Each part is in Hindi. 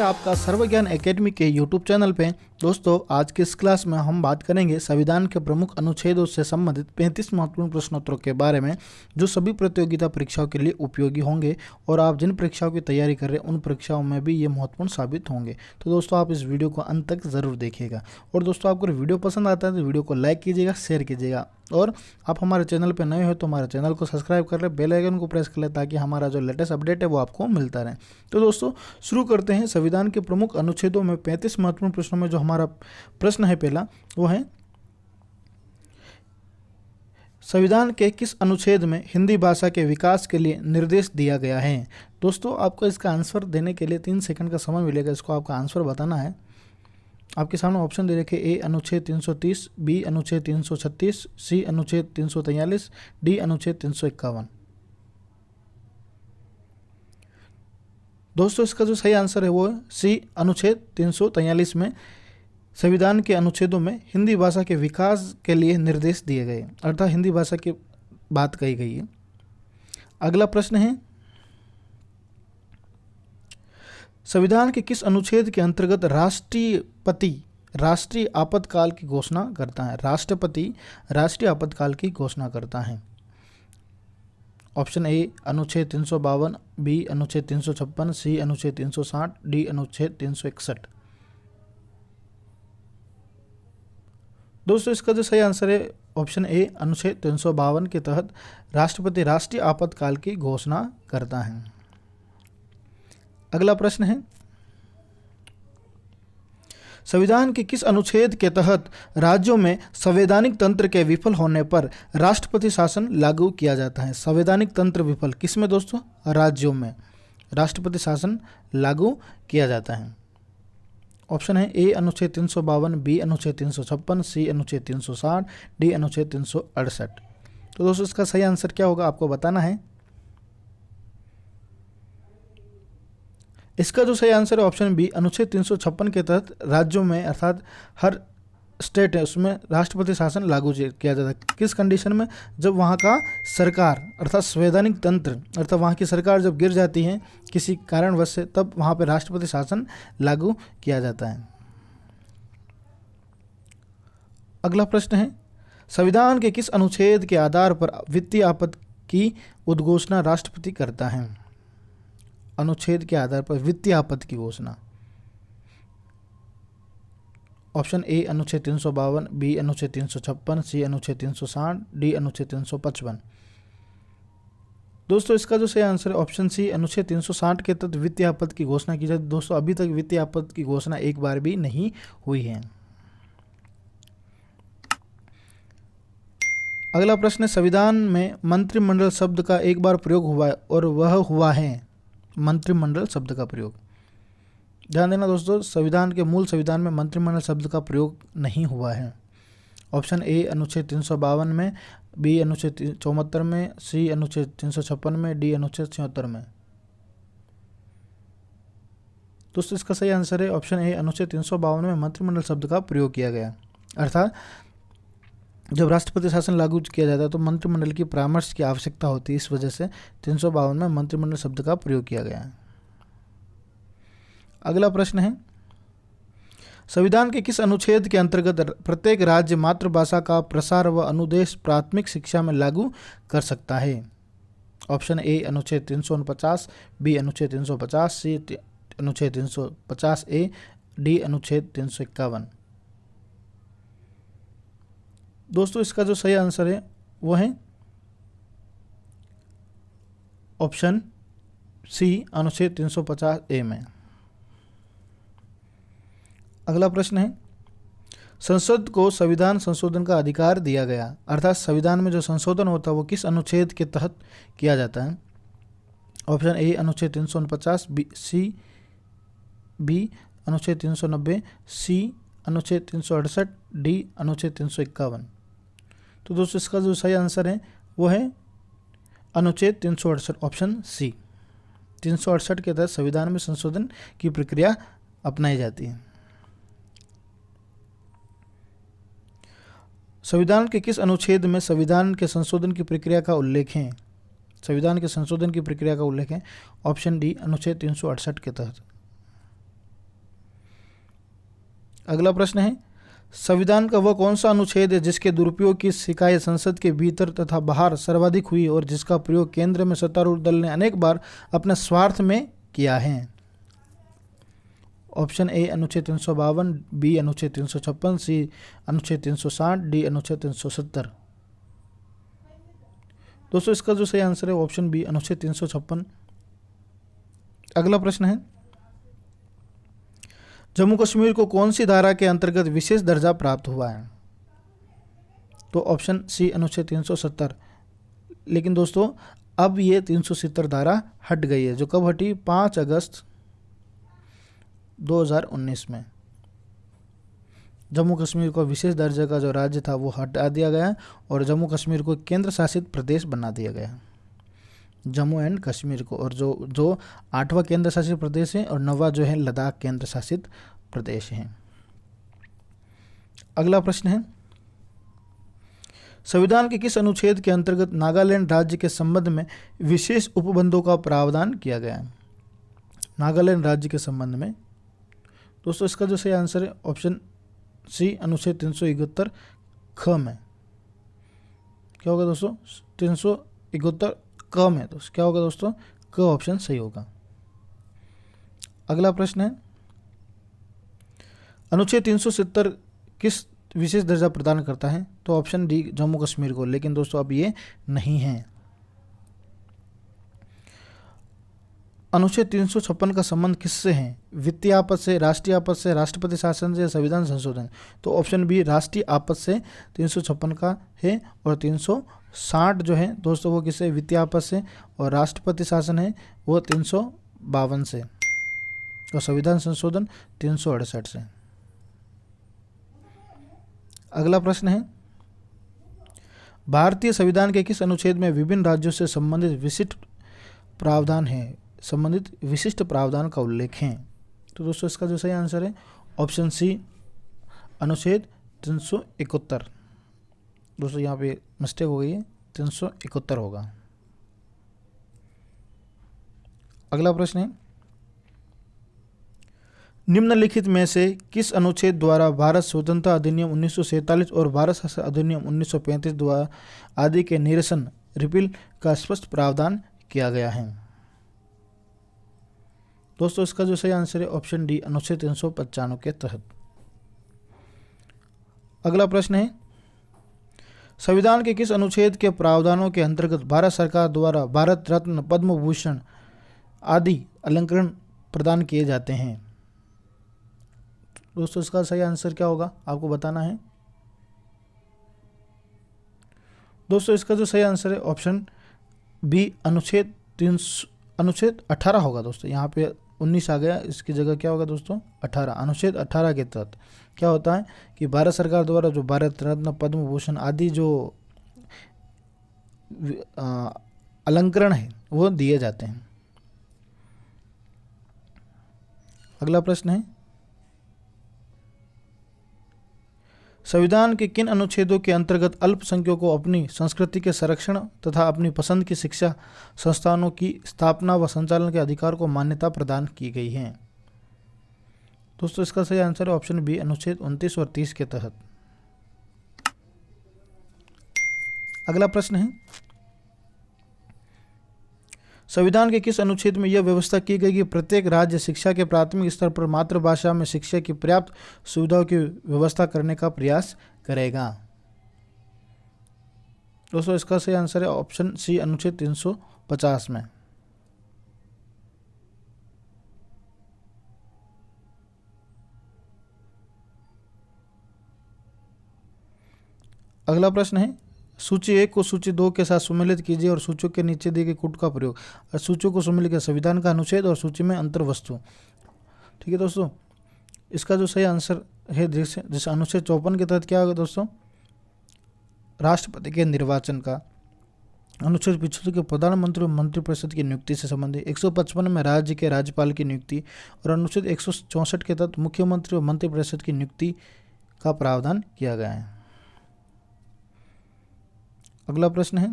आपका सर्वज्ञान एकेडमी के यूट्यूब चैनल पे। दोस्तों, आज की इस क्लास में हम बात करेंगे संविधान के प्रमुख अनुच्छेदों से संबंधित 35 महत्वपूर्ण प्रश्नोत्तरों के बारे में, जो सभी प्रतियोगिता परीक्षाओं के लिए उपयोगी होंगे और आप जिन परीक्षाओं की तैयारी कर रहे हैं उन परीक्षाओं में भी ये महत्वपूर्ण साबित होंगे। तो दोस्तों, आप इस वीडियो को अंत तक ज़रूर देखिएगा। और दोस्तों, आपको वीडियो पसंद आता है तो वीडियो को लाइक कीजिएगा, शेयर कीजिएगा, और आप हमारे चैनल पर नए हो तो हमारे चैनल को सब्सक्राइब कर ले, बेल आइकन को प्रेस कर ले, ताकि हमारा जो लेटेस्ट अपडेट है वो आपको मिलता रहे। तो दोस्तों, शुरू करते हैं। संविधान के प्रमुख अनुच्छेदों में 35 महत्वपूर्ण प्रश्नों में जो हमारा प्रश्न है पहला, वो है संविधान के किस अनुच्छेद में हिंदी भाषा के विकास के लिए निर्देश दिया गया है। दोस्तों, आपको इसका आंसर देने के लिए 3 सेकंड का समय मिलेगा। इसको आपका आंसर बताना है। आपके सामने ऑप्शन दे रखे ए अनुच्छेद 330, बी अनुच्छेद 336, सी अनुच्छेद 343, डी अनुच्छेद 351। दोस्तों, इसका जो सही आंसर है वो है सी अनुच्छेद 343 में संविधान के अनुच्छेदों में हिंदी भाषा के विकास के लिए निर्देश दिए गए, अर्थात हिंदी भाषा की बात कही गई है। अगला प्रश्न है, संविधान के किस अनुच्छेद के अंतर्गत राष्ट्रपति राष्ट्रीय आपातकाल की घोषणा करता है। राष्ट्रपति राष्ट्रीय आपातकाल की घोषणा करता है। ऑप्शन ए अनुच्छेद 352, बी अनुच्छेद 356, सी अनुच्छेद 360, डी अनुच्छेद 361। दोस्तों, इसका जो सही आंसर है ऑप्शन ए अनुच्छेद 352 के तहत राष्ट्रपति राष्ट्रीय आपातकाल की घोषणा करता है। अगला प्रश्न है, संविधान के किस अनुच्छेद के तहत राज्यों में संवैधानिक तंत्र के विफल होने पर राष्ट्रपति शासन लागू किया जाता है। संवैधानिक तंत्र विफल किसमें दोस्तों? राज्यों में राष्ट्रपति शासन लागू किया जाता है। ऑप्शन है ए अनुच्छेद 352, बी अनुच्छेद 356, सी अनुच्छेद 360, डी अनुच्छेद 368। तो दोस्तों, इसका सही आंसर क्या होगा आपको बताना है। इसका जो सही आंसर है ऑप्शन बी अनुच्छेद 356 के तहत राज्यों में, अर्थात हर स्टेट है उसमें राष्ट्रपति शासन लागू किया जाता है। किस कंडीशन में? जब वहाँ का सरकार अर्थात संवैधानिक तंत्र अर्थात वहाँ की सरकार जब गिर जाती है किसी कारणवश से, तब वहाँ पर राष्ट्रपति शासन लागू किया जाता है। अगला प्रश्न है, संविधान के किस अनुच्छेद के आधार पर वित्तीय आपत्ति की उद्घोषणा राष्ट्रपति करता है। अनुच्छेद के आधार पर वित्तीय आपत्ति की घोषणा। ऑप्शन ए अनुच्छेद 352, बी अनुच्छेद 356, सी अनुच्छेद 360, डी अनुच्छेद 355। दोस्तों, इसका जो सही आंसर है ऑप्शन सी अनुच्छेद 360 के तहत वित्तीय आपत्ति की घोषणा की जाती है। दोस्तों, अभी तक वित्तीय आपत्ति की घोषणा एक बार भी नहीं हुई है। अगला प्रश्न है, संविधान में मंत्रिमंडल शब्द का एक बार प्रयोग हुआ है और वह हुआ है मंत्रिमंडल शब्द का प्रयोग। ध्यान देना दोस्तों, संविधान के मूल संविधान में मंत्रिमंडल शब्द का प्रयोग नहीं हुआ है। ऑप्शन ए अनुच्छेद 352 में, बी अनुच्छेद 74 में, सी अनुच्छेद 356 में, डी अनुच्छेद 76 में। दोस्तों, इसका सही आंसर है ऑप्शन ए अनुच्छेद 352 में मंत्रिमंडल शब्द का प्रयोग किया गया, अर्थात जब राष्ट्रपति शासन लागू किया जाता है तो मंत्रिमंडल की परामर्श की आवश्यकता होती है। इस वजह से 352 में मंत्रिमंडल शब्द का प्रयोग किया गया है। अगला प्रश्न है, संविधान के किस अनुच्छेद के अंतर्गत प्रत्येक राज्य मातृभाषा का प्रसार व अनुदेश प्राथमिक शिक्षा में लागू कर सकता है। ऑप्शन ए अनुच्छेद 349, बी अनुच्छेद 350, सी अनुच्छेद 350 ए, डी अनुच्छेद 351। दोस्तों, इसका जो सही आंसर है वो है ऑप्शन सी अनुच्छेद 350 ए में। अगला प्रश्न है, संसद को संविधान संशोधन का अधिकार दिया गया, अर्थात संविधान में जो संशोधन होता है वो किस अनुच्छेद के तहत किया जाता है। ऑप्शन ए अनुच्छेद 349, बी अनुच्छेद 390, सी अनुच्छेद 368, डी अनुच्छेद 351। तो दोस्तों, इसका जो सही आंसर है वो है अनुच्छेद 368, ऑप्शन सी। 368 के तहत संविधान में संशोधन की प्रक्रिया अपनाई जाती है। संविधान के किस अनुच्छेद में संविधान के संशोधन की प्रक्रिया का उल्लेख है। संविधान के संशोधन की प्रक्रिया का उल्लेख है ऑप्शन डी अनुच्छेद 368 के तहत। अगला प्रश्न है, संविधान का वह कौन सा अनुच्छेद है जिसके दुरुपयोग की शिकायत संसद के भीतर तथा बाहर सर्वाधिक हुई और जिसका प्रयोग केंद्र में सत्तारूढ़ दल ने अनेक बार अपने स्वार्थ में किया है? ऑप्शन ए अनुच्छेद 352, बी अनुच्छेद 356, सी अनुच्छेद 360, डी अनुच्छेद 370। दोस्तों इसका जो सही आंसर है ऑप्शन बी अनुच्छेद 356। अगला प्रश्न है, जम्मू कश्मीर को कौन सी धारा के अंतर्गत विशेष दर्जा प्राप्त हुआ है? तो ऑप्शन सी अनुच्छेद 370। लेकिन दोस्तों अब ये 370 धारा हट गई है, जो कब हटी? 5 अगस्त 2019 में जम्मू कश्मीर को विशेष दर्जे का जो राज्य था वो हटा दिया गया और जम्मू कश्मीर को केंद्र शासित प्रदेश बना दिया गया, जम्मू एंड कश्मीर को। और जो 8वां केंद्र शासित प्रदेश है और 9वां जो है लद्दाख केंद्र शासित प्रदेश है। अगला प्रश्न है, संविधान के किस अनुच्छेद के अंतर्गत नागालैंड राज्य के संबंध में विशेष उपबंधों का प्रावधान किया गया है? नागालैंड राज्य के संबंध में दोस्तों इसका जो सही आंसर है ऑप्शन सी अनुच्छेद 371 ख में। क्या होगा दोस्तों? 371 क में तो क्या होगा दोस्तों? क ऑप्शन सही होगा। अगला प्रश्न है, अनुच्छेद 370 किस विशेष दर्जा प्रदान करता है? तो ऑप्शन डी जम्मू कश्मीर को। लेकिन दोस्तों अब ये नहीं है। अनुच्छेद 356 का संबंध किससे है? वित्तीय आपद से, राष्ट्रीय आपद से, राष्ट्रपति शासन से, संविधान संशोधन। तो ऑप्शन बी राष्ट्रीय आपद से 356 का है और 360 जो है दोस्तों वो किससे? वित्तीय आपद से। और राष्ट्रपति शासन है वो 352 से और संविधान संशोधन 368 से। अगला प्रश्न है, भारतीय संविधान के किस अनुच्छेद में विभिन्न राज्यों से संबंधित विशिष्ट प्रावधान का उल्लेख है? तो दोस्तों इसका जो सही आंसर है ऑप्शन सी अनुच्छेद 371। दोस्तों यहाँ पे मिस्टेक हो गई है, 371 होगा। अगला प्रश्न है, निम्नलिखित में से किस अनुच्छेद द्वारा भारत स्वतंत्रता अधिनियम 1947 और भारत शासन अधिनियम 1935 द्वारा आदि के निरसन रिपील का स्पष्ट प्रावधान किया गया है? दोस्तों इसका जो सही आंसर है ऑप्शन डी अनुच्छेद 395 के तहत। अगला प्रश्न है, संविधान के किस अनुच्छेद के प्रावधानों के अंतर्गत भारत सरकार द्वारा भारत रत्न, पद्म भूषण आदि अलंकरण प्रदान किए जाते हैं? दोस्तों इसका सही आंसर क्या होगा आपको बताना है। दोस्तों इसका जो सही आंसर है ऑप्शन बी अनुच्छेद 18 होगा। दोस्तों यहाँ पे 19 आ गया, इसकी जगह क्या होगा दोस्तों? 18। अनुच्छेद 18 के तहत क्या होता है कि भारत सरकार द्वारा जो भारत रत्न, पद्म भूषण आदि जो अलंकरण है वो दिए जाते हैं। अगला प्रश्न है, संविधान के किन अनुच्छेदों के अंतर्गत अल्पसंख्यकों को अपनी संस्कृति के संरक्षण तथा अपनी पसंद की शिक्षा संस्थानों की स्थापना व संचालन के अधिकार को मान्यता प्रदान की गई है? दोस्तों इसका सही आंसर है ऑप्शन बी अनुच्छेद 29 और 30 के तहत। अगला प्रश्न है, संविधान के किस अनुच्छेद में यह व्यवस्था की गई कि प्रत्येक राज्य शिक्षा के प्राथमिक स्तर पर मातृभाषा में शिक्षा की पर्याप्त सुविधाओं की व्यवस्था करने का प्रयास करेगा? दोस्तों इसका सही आंसर है ऑप्शन सी अनुच्छेद 350 में। अगला प्रश्न है, सूची 1 को सूची 2 के साथ सम्मिलित कीजिए और सूचियों के नीचे दिए गए कूट का प्रयोग। सूचियों को सम्मिलित किया संविधान का अनुच्छेद और सूची में अंतर वस्तु। ठीक है दोस्तों, इसका जो सही आंसर है जैसे अनुच्छेद 54 के तहत क्या होगा दोस्तों? राष्ट्रपति के निर्वाचन का। अनुच्छेद 75 के प्रधानमंत्री और मंत्रिपरिषद की नियुक्ति से संबंधित। 155 में राज्य के राज्यपाल की नियुक्ति और अनुच्छेद 164 के तहत मुख्यमंत्री और मंत्रिपरिषद की नियुक्ति का प्रावधान किया गया है। अगला प्रश्न है,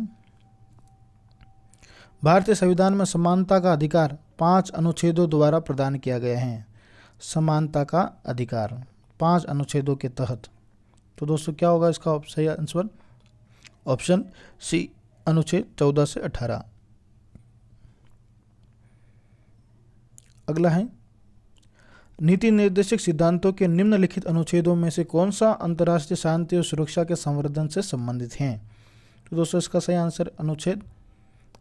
भारतीय संविधान में समानता का अधिकार 5 अनुच्छेदों द्वारा प्रदान किया गया है। समानता का अधिकार 5 अनुच्छेदों के तहत। तो दोस्तों क्या होगा इसका सही आंसर? ऑप्शन सी, अनुच्छेद 14 से 18। अगला है, नीति निर्देशक सिद्धांतों के निम्नलिखित अनुच्छेदों में से कौन सा अंतर्राष्ट्रीय शांति और सुरक्षा के संवर्धन से संबंधित है? तो दोस्तों इसका सही आंसर अनुच्छेद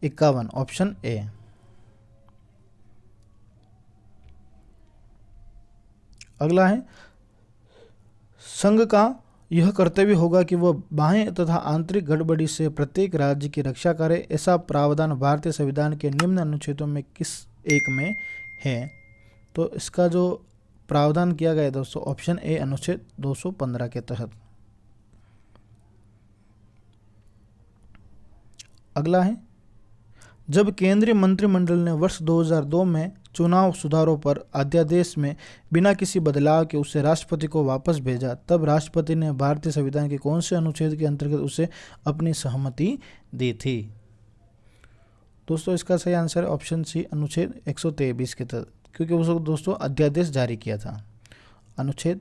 51, ऑप्शन ए। अगला है, संघ का यह कर्तव्य होगा कि वह बाह्य तथा आंतरिक गड़बड़ी से प्रत्येक राज्य की रक्षा करे। ऐसा प्रावधान भारतीय संविधान के निम्न अनुच्छेदों में किस एक में है? तो इसका जो प्रावधान किया गया है दोस्तों, ऑप्शन ए, अनुच्छेद 215 के तहत। अगला है, जब केंद्रीय मंत्रिमंडल ने वर्ष 2002 में चुनाव सुधारों पर अध्यादेश में बिना किसी बदलाव के उसे राष्ट्रपति को वापस भेजा, तब राष्ट्रपति ने भारतीय संविधान के कौन से अनुच्छेद के अंतर्गत उसे अपनी सहमति दी थी? दोस्तों इसका सही आंसर है ऑप्शन सी, अनुच्छेद 123 के तहत, क्योंकि उसको दोस्तों अध्यादेश जारी किया था। अनुच्छेद,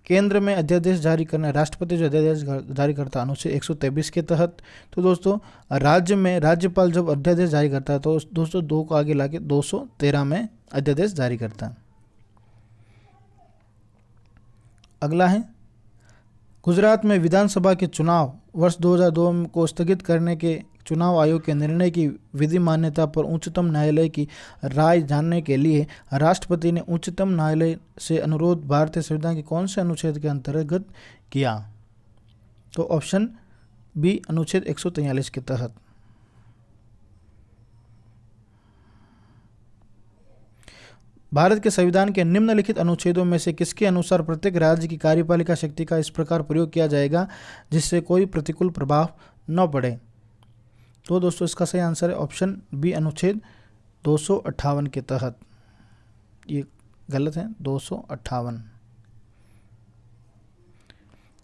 केंद्र में अध्यादेश जारी करना, राष्ट्रपति जो अध्यादेश जारी करता है अनुच्छेद 123 के तहत। तो दोस्तों राज्य में राज्यपाल जब अध्यादेश जारी करता है तो दोस्तों 2 को आगे लाके 213 में अध्यादेश जारी करता है। अगला है, गुजरात में विधानसभा के चुनाव वर्ष 2002 को स्थगित करने के चुनाव आयोग के निर्णय की विधि मान्यता पर उच्चतम न्यायालय की राय जानने के लिए राष्ट्रपति ने उच्चतम न्यायालय से अनुरोध भारतीय संविधान के कौन से अनुच्छेद के अंतर्गत किया? तो ऑप्शन बी, अनुच्छेद 143 के तहत। भारत के संविधान के निम्नलिखित अनुच्छेदों में से किसके अनुसार प्रत्येक राज्य की कार्यपालिका शक्ति का इस प्रकार प्रयोग किया जाएगा जिससे कोई प्रतिकूल प्रभाव न पड़े? तो दोस्तों इसका सही आंसर है ऑप्शन बी, अनुच्छेद 258 के तहत। ये गलत है, 258।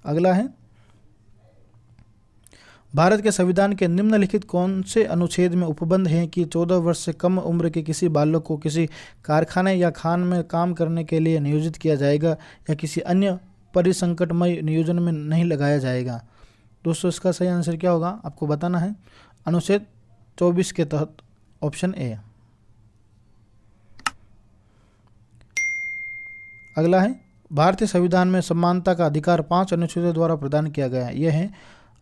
अगला है, भारत के संविधान के निम्नलिखित कौन से अनुच्छेद में उपबंध है कि 14 वर्ष से कम उम्र के किसी बालक को किसी कारखाने या खान में काम करने के लिए नियोजित किया जाएगा या किसी अन्य परिसंकटमय नियोजन में नहीं लगाया जाएगा? दोस्तों इसका सही आंसर क्या होगा आपको बताना है, अनुच्छेद 24 के तहत, ऑप्शन ए। अगला है, भारतीय संविधान में समानता का अधिकार 5 अनुच्छेदों द्वारा प्रदान किया गया है। यह है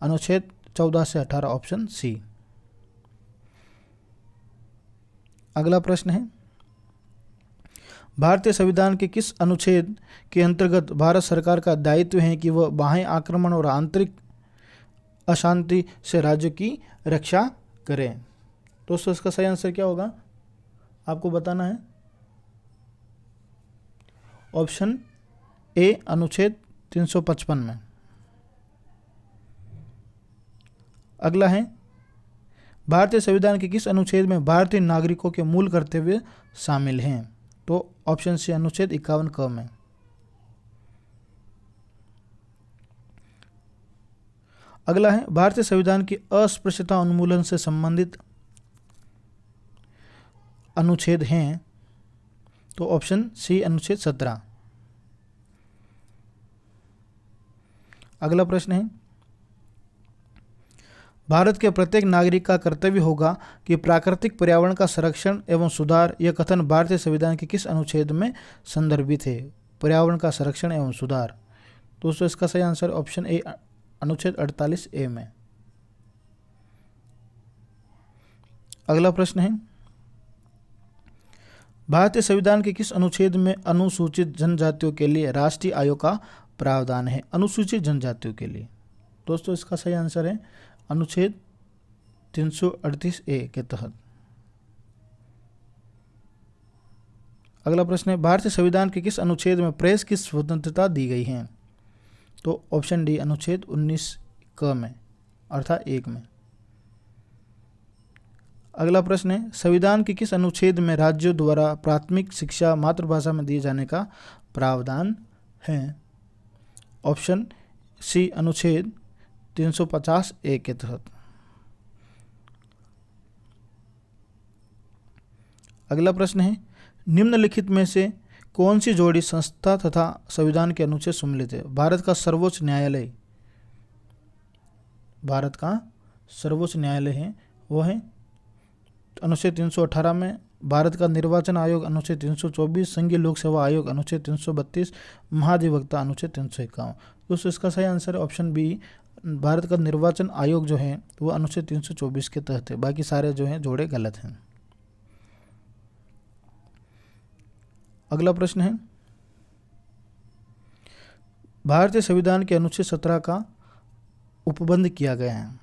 अनुच्छेद 14 से 18, ऑप्शन सी। अगला प्रश्न है, भारतीय संविधान के किस अनुच्छेद के अंतर्गत भारत सरकार का दायित्व है कि वह बाह्य आक्रमण और आंतरिक अशांति से राज्य की रक्षा करें? दोस्तों इसका सही आंसर क्या होगा आपको बताना है, ऑप्शन ए, अनुच्छेद 355 में। अगला है, भारतीय संविधान के किस अनुच्छेद में भारतीय नागरिकों के मूल कर्तव्य शामिल हैं? तो ऑप्शन सी, अनुच्छेद 51 क में। अगला है, भारतीय संविधान की अस्पृश्यता उन्मूलन से संबंधित अनुच्छेद हैं? तो ऑप्शन सी, अनुच्छेद 17। अगला प्रश्न है, भारत के प्रत्येक नागरिक का कर्तव्य होगा कि प्राकृतिक पर्यावरण का संरक्षण एवं सुधार। यह कथन भारतीय संविधान के किस अनुच्छेद में संदर्भित है? पर्यावरण का संरक्षण एवं सुधार। दोस्तों इसका सही आंसर ऑप्शन ए, अनुच्छेद 48 ए में। अगला प्रश्न है, भारतीय संविधान के किस अनुच्छेद में अनुसूचित जनजातियों के लिए राष्ट्रीय आयोग का प्रावधान है? अनुसूचित जनजातियों के लिए। दोस्तों इसका सही आंसर है अनुच्छेद 338 ए के तहत। अगला प्रश्न है, भारतीय संविधान के किस अनुच्छेद में प्रेस की स्वतंत्रता दी गई है? तो ऑप्शन डी, अनुच्छेद 19 क में, अर्थात 1 में। अगला प्रश्न है, संविधान के किस अनुच्छेद में राज्यों द्वारा प्राथमिक शिक्षा मातृभाषा में दिए जाने का प्रावधान है? ऑप्शन सी, अनुच्छेद 350 ए के तहत। अगला प्रश्न है, निम्नलिखित में से कौन सी जोड़ी संस्था तथा संविधान के अनुच्छेद सम्मिलित है? भारत का सर्वोच्च न्यायालय है वो है अनुच्छेद 318 में, भारत का निर्वाचन आयोग अनुच्छेद 324, संघीय लोक सेवा आयोग अनुच्छेद 332, महाधिवक्ता अनुच्छेद 351। दोस्तों इसका सही आंसर है ऑप्शन बी, भारत का निर्वाचन आयोग जो है वो अनुच्छेद 324 के तहत है, बाकी सारे जो हैं जोड़े गलत हैं। अगला प्रश्न है, भारतीय संविधान के अनुच्छेद 17 का उपबंध किया गया है?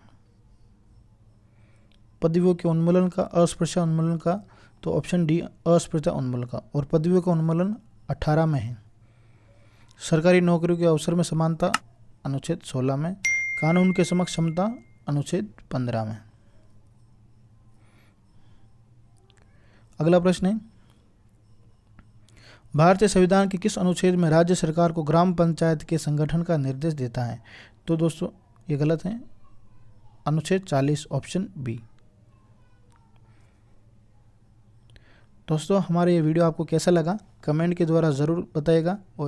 पदवियों के उन्मूलन का, अस्पृश्यता उन्मूलन का, तो ऑप्शन डी अस्पृश्यता उन्मूलन का। और पदवियों का उन्मूलन 18 में है। सरकारी नौकरियों के अवसर में समानता अनुच्छेद 16 में, कानून के समक्ष समता अनुच्छेद 15 में। अगला प्रश्न है, भारतीय संविधान के किस अनुच्छेद में राज्य सरकार को ग्राम पंचायत के संगठन का निर्देश देता है? तो दोस्तों ये गलत है, अनुच्छेद 40 ऑप्शन बी। दोस्तों हमारा ये वीडियो आपको कैसा लगा कमेंट के द्वारा ज़रूर बताइएगा। और